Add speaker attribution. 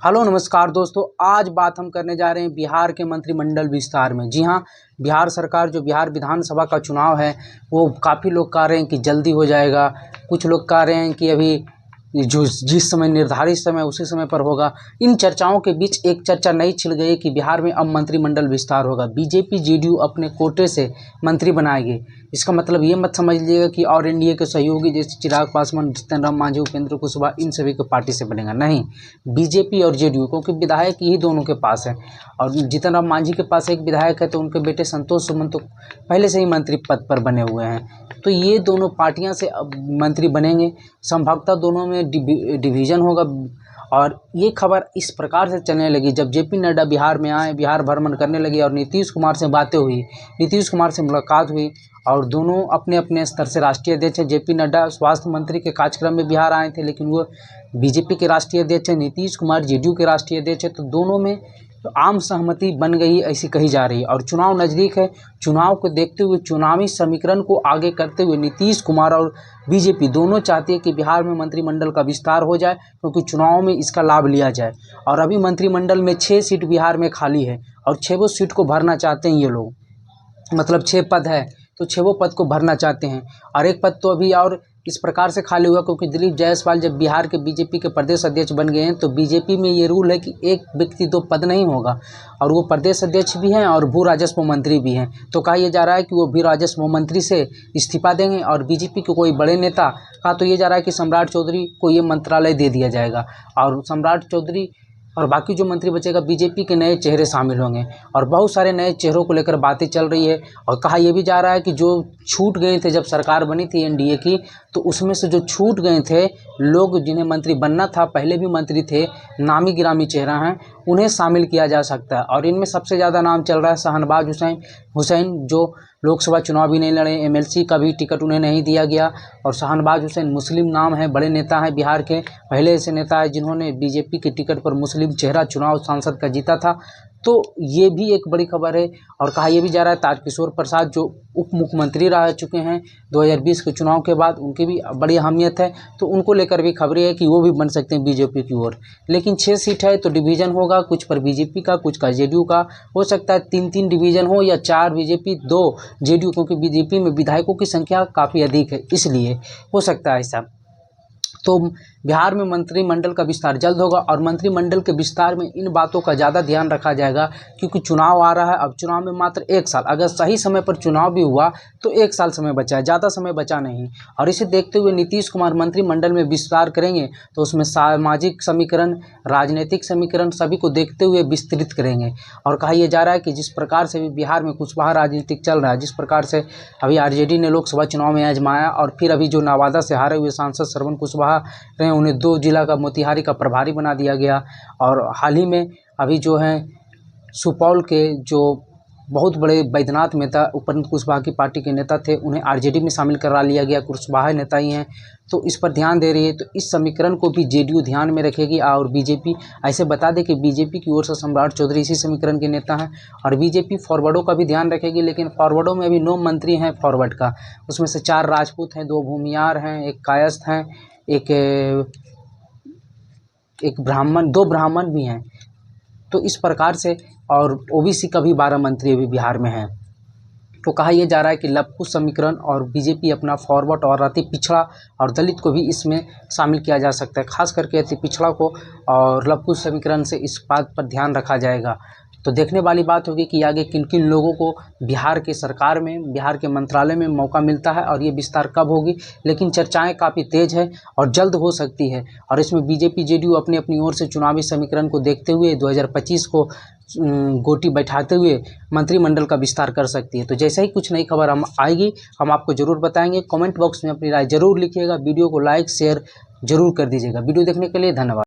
Speaker 1: Hello नमस्कार दोस्तों, आज बात हम करने जा रहे हैं बिहार के मंत्रिमंडल विस्तार में। जी हाँ, बिहार सरकार जो बिहार विधानसभा का चुनाव है वो काफ़ी लोग कह रहे हैं कि जल्दी हो जाएगा। कुछ लोग कह रहे हैं कि अभी जो जिस समय निर्धारित समय उसी समय पर होगा। इन चर्चाओं के बीच एक चर्चा नई छिड़ गई कि बिहार में अब मंत्रिमंडल विस्तार होगा। बीजेपी जेडीयू अपने कोटे से मंत्री बनाएंगे। इसका मतलब ये मत समझ लीजिएगा कि और एनडीए के सहयोगी जैसे चिराग पासवान, जीतन राम मांझी, उपेंद्र कुशवाहा इन सभी के पार्टी से बनेगा। नहीं, बीजेपी और जेडीयू, क्योंकि विधायक ही दोनों के पास है और जीतन राम मांझी के पास एक विधायक है तो उनके बेटे संतोष सुमन तो पहले से ही मंत्री पद पर बने हुए हैं। तो ये दोनों पार्टियां से अब मंत्री बनेंगे। संभवतः दोनों में डिवीज़न होगा। और ये खबर इस प्रकार से चलने लगी जब जेपी नड्डा बिहार में आए, बिहार भ्रमण करने लगे और नीतीश कुमार से बातें हुई, नीतीश कुमार से मुलाकात हुई और दोनों अपने अपने स्तर से राष्ट्रीय अध्यक्ष हैं। जेपी नड्डा स्वास्थ्य मंत्री के कार्यक्रम में बिहार आए थे, लेकिन वो बीजेपी के राष्ट्रीय अध्यक्ष हैं। नीतीश कुमार जेडीयू के राष्ट्रीय अध्यक्ष हैं। तो दोनों में तो आम सहमति बन गई ऐसी कही जा रही है। और चुनाव नज़दीक है, चुनाव को देखते हुए, चुनावी समीकरण को आगे करते हुए नीतीश कुमार और बीजेपी दोनों चाहती है कि बिहार में मंत्रिमंडल का विस्तार हो जाए, क्योंकि चुनाव में इसका लाभ लिया जाए। और अभी मंत्रिमंडल में 6 सीट बिहार में खाली है और 6 सीट को भरना चाहते हैं ये लोग। मतलब 6 पद है तो 6 पद को भरना चाहते हैं। और एक पद तो अभी और इस प्रकार से खाली हुआ क्योंकि दिलीप जायसवाल जब बिहार के बीजेपी के प्रदेश अध्यक्ष बन गए हैं तो बीजेपी में ये रूल है कि एक व्यक्ति 2 पद नहीं होगा। और वो प्रदेश अध्यक्ष भी हैं और भू राजस्व मंत्री भी हैं। तो कहा यह जा रहा है कि वो भू राजस्व मंत्री से इस्तीफा देंगे और बीजेपी के कोई बड़े नेता का तो ये जा रहा है कि सम्राट चौधरी को ये मंत्रालय दे दिया जाएगा और सम्राट चौधरी और बाकी जो मंत्री बचेगा बीजेपी के नए चेहरे शामिल होंगे। और बहुत सारे नए चेहरों को लेकर बातें चल रही है। और कहा यह भी जा रहा है कि जो छूट गए थे जब सरकार बनी थी एनडीए की, तो उसमें से जो छूट गए थे लोग जिन्हें मंत्री बनना था, पहले भी मंत्री थे, नामी गिरामी चेहरा हैं, उन्हें शामिल किया जा सकता है। और इनमें सबसे ज़्यादा नाम चल रहा है शहनवाज हुसैन जो लोकसभा चुनाव भी नहीं लड़े, एमएलसी का भी टिकट उन्हें नहीं दिया गया। और शहनवाज हुसैन मुस्लिम नाम है, बड़े नेता हैं बिहार के, पहले ऐसे नेता है जिन्होंने बीजेपी के टिकट पर मुस्लिम चेहरा चुनाव सांसद का जीता था। तो ये भी एक बड़ी खबर है। और कहा यह भी जा रहा है तारकिशोर प्रसाद जो उप मुख्यमंत्री रह चुके हैं 2020 के चुनाव के बाद, उनकी भी बड़ी अहमियत है। तो उनको लेकर भी खबरें है कि वो भी बन सकते हैं बीजेपी की ओर। लेकिन 6 सीट है तो डिवीज़न होगा, कुछ पर बीजेपी का, कुछ का जेडीयू का। हो सकता है 3-3 डिवीज़न हो या 4 बीजेपी 2 जेडीयू, क्योंकि बीजेपी में विधायकों की संख्या काफ़ी अधिक है, इसलिए हो सकता है ऐसा। तो बिहार में मंत्रिमंडल का विस्तार जल्द होगा और मंत्रिमंडल के विस्तार में इन बातों का ज़्यादा ध्यान रखा जाएगा क्योंकि चुनाव आ रहा है। अब चुनाव में मात्र 1 साल, अगर सही समय पर चुनाव भी हुआ तो 1 साल समय बचा है, ज़्यादा समय बचा नहीं। और इसे देखते हुए नीतीश कुमार मंत्रिमंडल में विस्तार करेंगे तो उसमें सामाजिक समीकरण, राजनीतिक समीकरण सभी को देखते हुए विस्तृत करेंगे। और कहा यह जा रहा है कि जिस प्रकार से भी बिहार में कुशवाहा राजनीतिक चल रहा है, जिस प्रकार से अभी आरजेडी ने लोकसभा चुनाव में आजमाया और फिर अभी जो नवादा से हारे हुए सांसद श्रवण कुशवाहा रहे, उन्हें 2 जिला का मोतिहारी का प्रभारी बना दिया गया। और हाल ही में अभी जो है सुपौल के जो बहुत बड़े बैद्यनाथ नेता उपेंद्र कुशवाहा की पार्टी के नेता थे, उन्हें आरजेडी में शामिल करा लिया गया। कुशवाहा नेता ही हैं, तो इस पर ध्यान दे रही है। तो इस समीकरण को भी जेडीयू ध्यान में रखेगी। और बीजेपी ऐसे बता दें कि बीजेपी की ओर से सम्राट चौधरी इसी समीकरण के नेता हैं और बीजेपी फॉरवर्डों का भी ध्यान रखेगी। लेकिन फॉरवर्डों में अभी 9 मंत्री हैं फॉरवर्ड का, उसमें से 4 राजपूत हैं, 2 भूमियार हैं, 1 कायस्थ हैं, एक ब्राह्मण, 2 ब्राह्मण भी हैं। तो इस प्रकार से और ओबीसी का भी 12 मंत्री अभी बिहार में हैं। तो कहा यह जा रहा है कि लघु समीकरण और बीजेपी अपना फॉरवर्ड और अति पिछड़ा और दलित को भी इसमें शामिल किया जा सकता है, खास करके अति पिछड़ा को और लघु समीकरण से इस बात पर ध्यान रखा जाएगा। तो देखने वाली बात होगी कि आगे किन किन लोगों को बिहार के सरकार में, बिहार के मंत्रालय में मौका मिलता है और ये विस्तार कब होगी। लेकिन चर्चाएं काफ़ी तेज़ है और जल्द हो सकती है। और इसमें बीजेपी जेडीयू अपनी अपनी ओर से चुनावी समीकरण को देखते हुए 2025 को गोटी बैठाते हुए मंत्रिमंडल का विस्तार कर सकती है। तो जैसे ही कुछ नई खबर हम आएगी हम आपको ज़रूर बताएंगे। कमेंट बॉक्स में अपनी राय ज़रूर लिखिएगा, वीडियो को लाइक शेयर ज़रूर कर दीजिएगा। वीडियो देखने के लिए धन्यवाद।